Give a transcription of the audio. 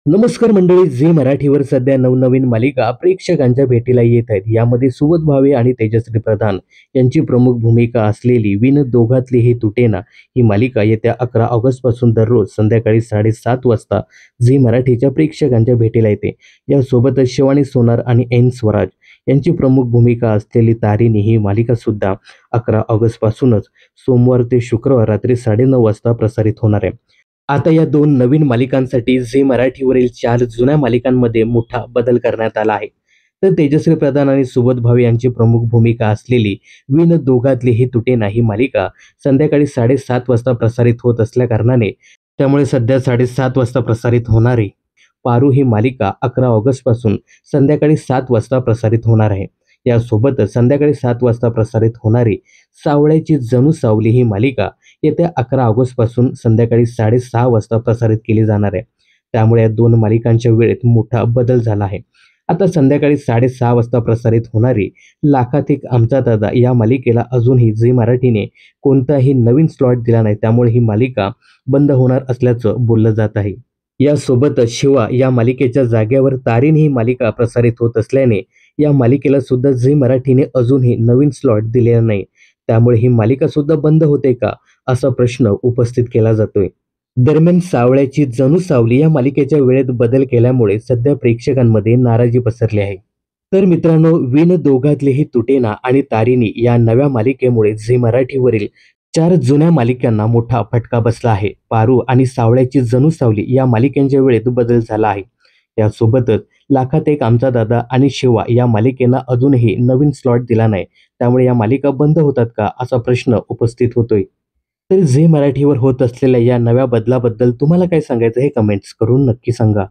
नमस्कार मंडळी. झी मराठीवर सध्या नवनवीन मालिका प्रेक्षकांच्या भेटीला येत आहेत. यामध्ये सुबोध भावे आणि तेजश्री प्रधान यांची प्रमुख भूमिका असलेली विण दोघातली ही तुटेना ही मालिका येत्या 11 ऑगस्ट पासून दररोज संध्याकाळी 7:30 वाजता झी मराठीच्या प्रेक्षकांच्या भेटीला येते. यासोबतच शिवानी सोनार आणि एन स्वराज यांची प्रमुख भूमिका असलेली तारिणी ही मालिका सुद्धा 11 ऑगस्ट पासूनच सोमवार ते शुक्रवार रात्री 9:30 वाजता प्रसारित होणार आहे. आता या दोन नवीन मालिकांसाठी झी मराठीवरील 4 जुन्या मालिकांमध्ये मोठा बदल करण्यात आला आहे. तर तेजश्री प्रधान आणि सुबोध भावे यांची प्रमुख भूमिका असलेली विण दोघातली ही तुटेना ही मालिका संध्याकाळी 7:30 वाजता प्रसारित होत असल्याकारणाने त्यामुळे सध्या 7:30 वाजता प्रसारित होणारी पारू ही मालिका 11 ऑगस्ट पासून संध्याकाळी 7 वाजता प्रसारित होणार आहे. यासोबतच संध्याकाळी 7 वाजता प्रसारित होणारी सावळ्याची जणू सावली ही मालिका येत्या 11 ऑगस्ट पासून संध्याकाळी 6:30 वाजता प्रसारित केली जाणार आहे. त्यामुळे या दोन मालिकांच्या वेळेत मोठा बदल झाला आहे. आता संध्याकाळी 6:30 वाजता प्रसारित होणारी लाखात एक आमचा दादा या मालिकेला अजूनही झी मराठीने कोणताही नवीन स्लॉट दिला नाही. त्यामुळे ही मालिका बंद होणार असल्याचं बोललं जात आहे. यासोबतच शिवा या मालिकेच्या जागेवर तारीण ही मालिका प्रसारित होत असल्याने या मालिकेला सुद्धा झी मराठीने अजूनही नवीन स्लॉट दिलेला नाही. त्यामुळे ही मालिका सुद्धा बंद होते का असा प्रश्न उपस्थित केला जातोय. दरम्यान सावळ्याची जणू सावली या मालिकेच्या वेळेत बदल केल्यामुळे सध्या प्रेक्षकांमध्ये नाराजी पसरली आहे. तर मित्रांनो, विण दोघातलीही तुटेना आणि तारिणी या नव्या मालिकेमुळे झी मराठीवरील 4 जुन्या मालिकांना मोठा फटका बसला आहे. पारू आणि सावळ्याची जणू सावली या मालिकेच्या वेळेत बदल झाला आहे. यासोबतच लाखात एक आमचा दादा आणि शिवा या मालिकेला अजूनही नवीन स्लॉट दिला नाही. त्यामुळे या मालिका बंद होतात का असा प्रश्न उपस्थित होतोय. तर झी मराठीवर होत असलेल्या या नव्या बदलाबद्दल तुम्हाला काय सांगायचं हे कमेंट्स करून नक्की सांगा.